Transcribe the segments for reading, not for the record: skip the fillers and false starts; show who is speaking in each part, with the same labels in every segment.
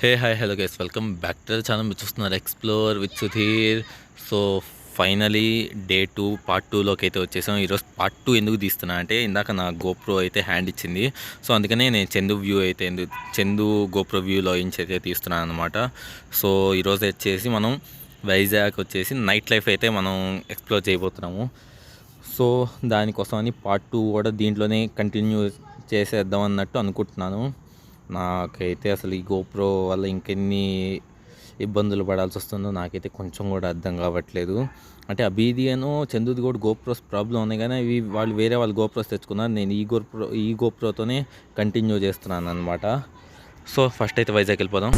Speaker 1: Hey hi hello guys welcome back to the channel. మీరు చూస్తున్నారు explore with Sudheer. So finally day 2 part 2లోకి అయితే వచ్చేసాం. ఈరోజు పార్ట్ 2 ఎందుకు తీస్తున్నా అంటే ఇందాక నా గోప్రో అయితే హ్యాండ్ ఇచ్చింది. సో అందుకనే నేను చందు గోప్రో వ్యూలో నుంచి అయితే తీస్తున్నాను అనమాట. సో ఈరోజు వచ్చేసి మనం వైజాగ్ వచ్చేసి నైట్ లైఫ్ అయితే మనం ఎక్స్ప్లోర్ చేయబోతున్నాము. సో దానికోసమని పార్ట్ 2 కూడా దీంట్లోనే కంటిన్యూ చేసేద్దాం అన్నట్టు అనుకుంటున్నాను. నాకైతే అసలు ఈ గోప్రో వల్ల ఇంకెన్ని ఇబ్బందులు పడాల్సి వస్తుందో నాకైతే కొంచెం కూడా అర్థం కావట్లేదు. అంటే అబీదియను చందుది కూడా గోప్రోస్ ప్రాబ్లం ఉన్నాయి, కానీ అవి వేరే వాళ్ళు గోప్రోస్ తెచ్చుకున్నారు. నేను ఈ గోప్రోతోనే కంటిన్యూ చేస్తున్నాను అనమాట. సో ఫస్ట్ అయితే వైజాగ్ వెళ్ళిపోదాం.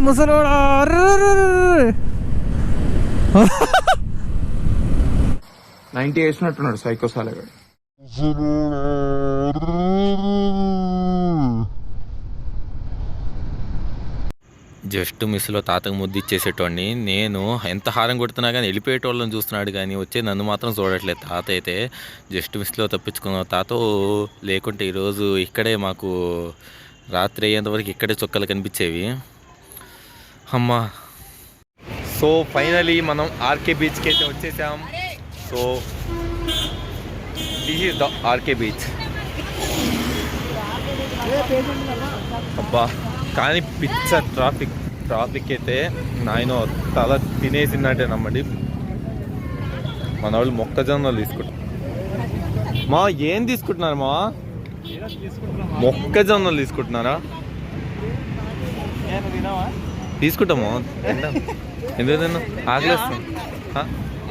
Speaker 2: ముసలోడా
Speaker 3: 90 వేసినట్టున్నాడు సైకోసాలగా.
Speaker 1: జస్ట్ మిస్లో తాతకు ముద్దు ఇచ్చేసేటోడిని. నేను ఎంత హారం కొడుతున్నా కానీ వెళ్ళిపోయేటోళ్ళని చూస్తున్నాడు, కానీ వచ్చే నన్ను మాత్రం చూడట్లేదు. తాత అయితే జస్ట్ మిస్లో తప్పించుకున్న తాత లేకుంటే ఈరోజు ఇక్కడే మాకు రాత్రి అయ్యేంతవరకు ఇక్కడే చుక్కలు కనిపించేవి. అమ్మా. సో ఫైనలీ మనం ఆర్కే బీచ్కి అయితే వచ్చేసాం. So this is the RK beach. అబ్బా కానీ పిచ్చ ట్రాఫిక్ అయితే నాయన తల తినేసిందంటే నమ్మండి. మన వాళ్ళు మొక్కజొన్నలు తీసుకుంటారు. మా ఏం తీసుకుంటున్నారు? మా మొక్కజొన్నలు తీసుకుంటున్నారా? తీసుకుంటాము. ఎందుకు తిన్నా ఆగలేస్తాం.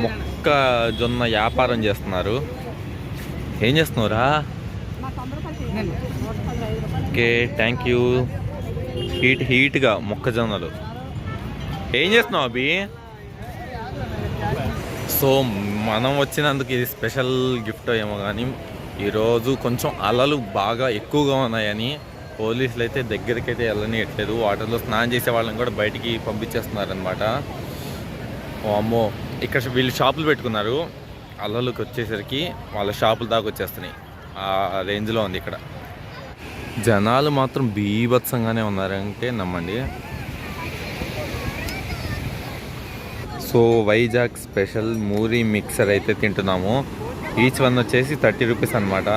Speaker 1: మొక్కజొన్న వ్యాపారం చేస్తున్నారు. ఏం చేస్తున్నావురా? Okay thank you. హీట్గా మొక్కజొన్నలు. ఏం చేస్తున్నావు అభి? సో మనం వచ్చినందుకు ఇది స్పెషల్ గిఫ్ట్ ఏమో కానీ ఈరోజు కొంచెం అలలు బాగా ఎక్కువగా ఉన్నాయని పోలీసులు అయితే దగ్గరికి అయితే వెళ్ళనియట్లేదు. వాటర్లో స్నానం చేసే వాళ్ళని కూడా బయటికి పంపించేస్తున్నారనమాట. ఓ అమ్మో, ఇక్కడ వీళ్ళు షాపులు పెట్టుకున్నారు. అలలకు వచ్చేసరికి వాళ్ళ షాపులు దాకా వచ్చేస్తున్నాయి. ఆ రేంజ్లో ఉంది ఇక్కడ. జనాలు మాత్రం బీభత్సంగానే ఉన్నారంటే నమ్మండి. సో వైజాగ్ స్పెషల్ మూరీ మిక్సర్ అయితే తింటున్నాము. ఈచ్ వన్ వచ్చేసి 30 రూపీస్ అనమాట.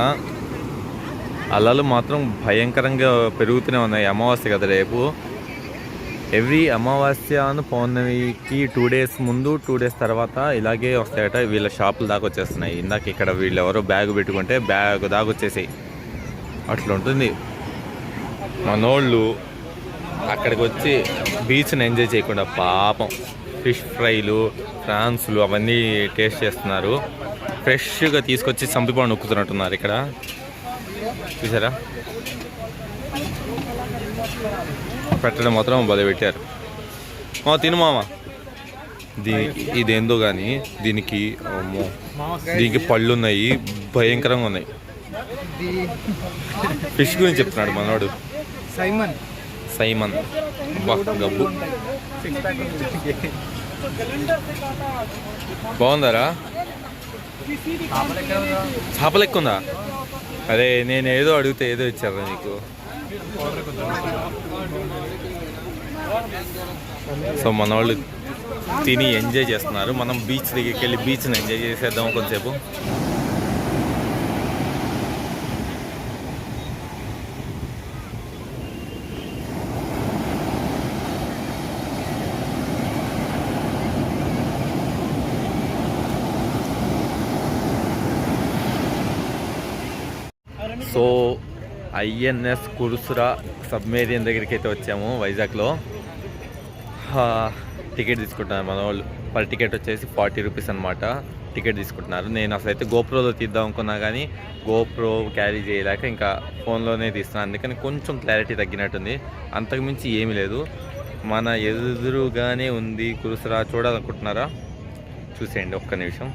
Speaker 1: అలలు మాత్రం భయంకరంగా పెరుగుతూనే ఉన్నాయి. అమావాస్య కదా రేపు. ఎవ్రీ అమావాస్యను పౌర్ణమికి 2 డేస్ ముందు 2 డేస్ తర్వాత ఇలాగే వస్తాయట. వీళ్ళ షాపులు దాకా వచ్చేస్తున్నాయి. ఇందాక ఇక్కడ వీళ్ళు ఎవరో బ్యాగ్ పెట్టుకుంటే బ్యాగ్ దాకా వచ్చేసాయి. అట్లా ఉంటుంది. మనోళ్ళు అక్కడికి వచ్చి బీచ్ని ఎంజాయ్ చేయకుండా పాపం ఫిష్ ఫ్రైలు, ఫ్రాన్స్లు అవన్నీ టేస్ట్ చేస్తున్నారు. ఫ్రెష్గా తీసుకొచ్చి సంపిపాడు నొక్కుతున్నట్టున్నారు ఇక్కడ. చూసారా? పెట్టడం మాత్రం భలే పెట్టారు. తిను మామ. ఇదేందో కానీ దీనికి పళ్ళు ఉన్నాయి, భయంకరంగా ఉన్నాయి. ఫిష్ గురించి చెప్తున్నాడు మనోడు. సైమన్ గబ్బు బాగుందారా? చేపలు ఎక్కువ ఉందా? అరే నేను ఏదో అడిగితే ఏదో ఇచ్చారా నీకు? సో మన వాళ్ళు తిని ఎంజాయ్ చేస్తున్నారు. మనం బీచ్ దగ్గరికి వెళ్ళి బీచ్ని ఎంజాయ్ చేసేద్దాం కొంచెంసేపు. సో ఐఎన్ఎస్ కురుసురా సబ్మెరీన్ దగ్గరికి అయితే వచ్చాము వైజాగ్లో. టికెట్ తీసుకుంటున్నారు మన వాళ్ళు. పర్ టికెట్ వచ్చేసి 40 రూపీస్ అనమాట. టికెట్ తీసుకుంటున్నారు. నేను అసలు అయితే గోప్రోలో తీద్దాం అనుకున్నా, కానీ గోప్రో క్యారీ చేయలేక ఇంకా ఫోన్లోనే తీస్తున్నాను. అందుకని కొంచెం క్లారిటీ తగ్గినట్టుంది. అంతకుమించి ఏమీ లేదు. మన ఎదురుగానే ఉంది కురుసురా. చూడాలనుకుంటున్నారా? చూసేయండి ఒక్క నిమిషం.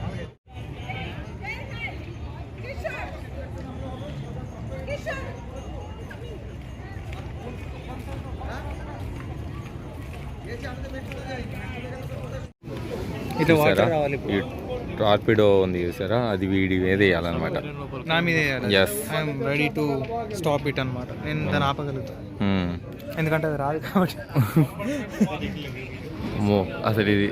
Speaker 1: టార్పిడో ఉంది చూసారా? అది వీడి మీద వేయాలన్నమాట.
Speaker 2: నా మీద
Speaker 1: yes
Speaker 2: I'm ready to stop it అనమాట. నేను దాన్ని ఆపగలుగుతాను. ఎందుకంటే అది రాదు కాబట్టి.
Speaker 1: అసలు ఇది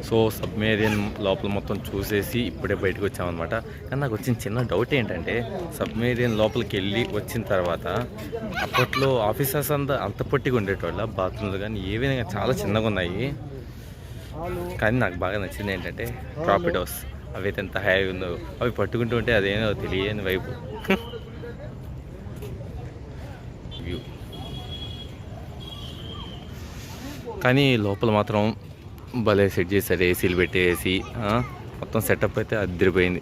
Speaker 1: సో సబ్మెరీన్ లోపల మొత్తం చూసేసి ఇప్పుడే బయటకు వచ్చామన్నమాట. కానీ నాకు వచ్చిన చిన్న డౌట్ ఏంటంటే సబ్మెరీన్ లోపలికి వెళ్ళి వచ్చిన తర్వాత అప్పట్లో ఆఫీసర్స్ అంత పొట్టిగా ఉండేటోళ్ళ బాత్రూమ్లు కానీ ఏ విధంగా చాలా చిన్నగా ఉన్నాయి. కానీ నాకు బాగా నచ్చింది ఏంటంటే టార్పిడోస్ అవి అయితే ఎంత హై ఉందో, అవి పట్టుకుంటూ ఉంటే అదేనో తెలియని వైపు వ్యూ. కానీ లోపల మాత్రం భలే సెట్ చేశారు, ఏసీలు పెట్టేసి మొత్తం సెటప్ అయితే అదిరిపోయింది.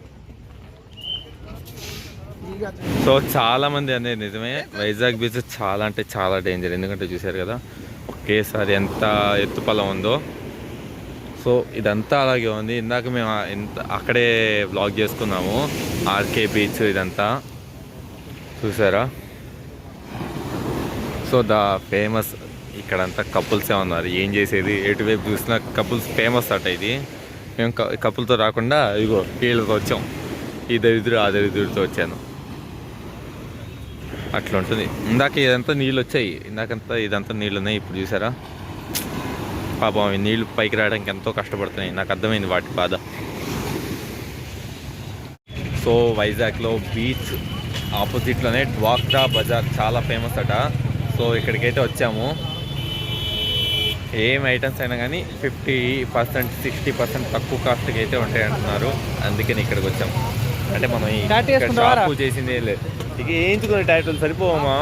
Speaker 1: సో చాలామంది అనేది నిజమే, వైజాగ్ బీచ్ చాలా అంటే చాలా డేంజర్. ఎందుకంటే చూశారు కదా ఒకేసారి ఎంత ఎత్తుపల్లం ఉందో. సో ఇదంతా అలాగే ఉంది. ఇందాక మేము అక్కడే వ్లాగ్ చేసుకున్నాము, ఆర్కే బీచ్ ఇదంతా చూసారా. సో ద ఫేమస్ ఇక్కడంతా కపుల్సే ఉన్నారు. ఏం చేసేది, ఎటువైపు చూసినా కపుల్స్ ఫేమస్ అట. ఇది మేము కపుల్తో రాకుండా ఇగో వీళ్ళతో వచ్చాం, ఈ దరిద్రుడు ఆ దరిద్రుడితో వచ్చాను. అట్లా ఉంటుంది. ఇందాక ఇదంతా నీళ్ళు వచ్చాయి, ఇదంతా నీళ్ళు ఉన్నాయి. ఇప్పుడు చూసారా పాపం అవి నీళ్ళు పైకి రావడానికి ఎంతో కష్టపడుతున్నాయి. నాకు అర్థమైంది వాటి బాధ. సో వైజాగ్లో బీచ్ ఆపోజిట్లోనే డ్వాక్రా బజార్ చాలా ఫేమస్ అట. సో ఇక్కడికైతే వచ్చాము. ఏం ఐటమ్స్ అయినా కానీ 50% 60% తక్కువ కాస్ట్కి అయితే ఉంటాయి అంటున్నారు. అందుకని ఇక్కడికి వచ్చాము. అంటే మనం షాపు చేసింది ఏం లేదు. ఇక వేయించుకునే టాటూలు సరిపోవమ్మా.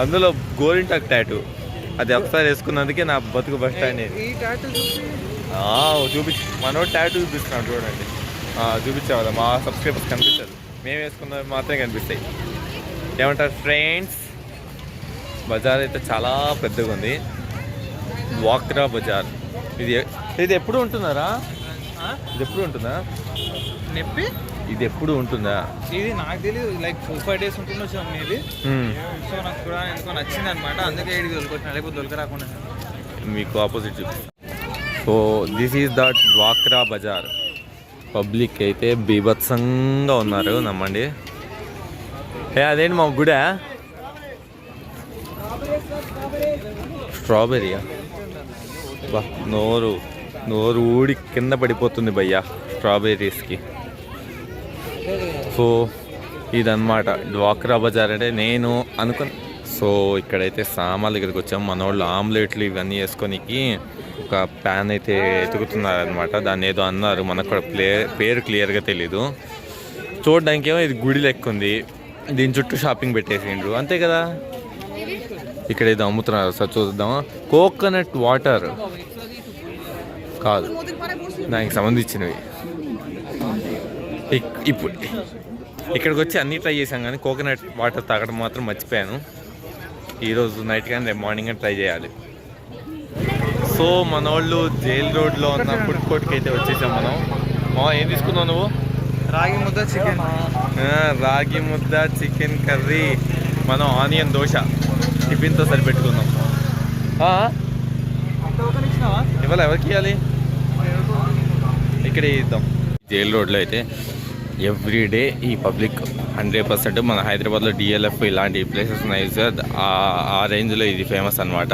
Speaker 1: అందులో గోరింటాక్ టాటూ అది ఒకసారి వేసుకున్నందుకే నా బతుకు బస్ స్టాండ్. చూపించి మనోడు టాటూ చూపిస్తున్నాడు చూడండి. చూపించాలి, మా సబ్స్క్రైబర్స్ కనిపిస్తారు, మేము వేసుకున్నవి మాత్రమే కనిపిస్తాయి. ఏమంటారు ఫ్రెండ్స్? బజార్ అయితే చాలా పెద్దగా ఉంది, డ్వాక్రా బజార్. ఇది ఎప్పుడు ఉంటున్నారా? ఇది ఎప్పుడు ఉంటుందా?
Speaker 2: నొప్పి
Speaker 1: ఇది ఎప్పుడు ఉంటుందా?
Speaker 2: ఇది నాకు తెలియదు. లైక్ 4-5 days ఉంటుంది వచ్చాం మేబీ. సో నాకు కూడా ఎందుకో నచ్చింది అనమాట, అందుకే ఇడికి దొరికొచ్చిన, లేకపోతే దొరక రాకుండా.
Speaker 1: మీకు ఆపోజిట్ చూపిస్తాను. సో దిస్ ఈజ్ ద డ్వాక్రా బజార్. పబ్లిక్ అయితే బీభత్సంగా ఉన్నారు, నమ్మండి. అదేంటి మా గుడా స్ట్రాబెరీయా? బా నోరు ఊడి కింద పడిపోతుంది భయ్యా స్ట్రాబెర్రీస్కి. సో ఇదన్నమాట డ్వాక్రా బజార్ అంటే నేను అనుకుని. సో ఇక్కడైతే సామాన్లు దగ్గరికి వచ్చాము. మన వాళ్ళు ఆమ్లెట్లు ఇవన్నీ వేసుకొనికి ఒక ప్యాన్ అయితే ఎతుకుతున్నారనమాట. దాన్ని ఏదో అన్నారు, మనకు కూడా పేరు క్లియర్గా తెలీదు. చూడడానికి ఏమో ఇది గుడి లెక్క ఉంది, దీని చుట్టూ షాపింగ్ పెట్టేసిండ్రు అంతే కదా. ఇక్కడ ఏదో అమ్ముతున్నారు, సార్ చూద్దామా. కోకోనట్ వాటర్ కాదు, దానికి సంబంధించినవి. ఇప్పుడు ఇక్కడికి వచ్చి అన్నీ ట్రై చేశాం కానీ కోకోనట్ వాటర్ తాగడం మాత్రం మర్చిపోయాను. ఈరోజు నైట్ కానీ రేపు మార్నింగ్ కానీ ట్రై చేయాలి. సో మన వాళ్ళు జైల్ రోడ్లో ఉన్న ఫుడ్ కోర్ట్కి అయితే వచ్చేసాం మనం. ఏం తీసుకున్నావు నువ్వు?
Speaker 2: రాగి ముద్ద చికెన్.
Speaker 1: రాగి ముద్ద చికెన్ కర్రీ, మనం ఆనియన్ దోశ టిఫిన్తో సరిపెట్టుకున్నాం. ఇవాళ ఎవరికి ఇవ్వాలి? ఇక్కడే ఇద్దాం. జైల్ రోడ్లో అయితే ఎవ్రీడే ఈ పబ్లిక్ 100%. మన హైదరాబాద్లో డిఎల్ఎఫ్ ఇలాంటి ప్లేసెస్ ఉన్నాయి సార్, ఆ రేంజ్లో ఇది ఫేమస్ అనమాట.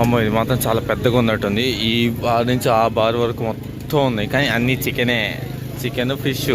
Speaker 1: అమ్మ ఇది మాత్రం చాలా పెద్దగా ఉన్నట్టుంది. ఈ బార్ నుంచి ఆ బార్ వరకు మొత్తం ఉన్నాయి, కానీ అన్నీ చికెన్, ఫిష్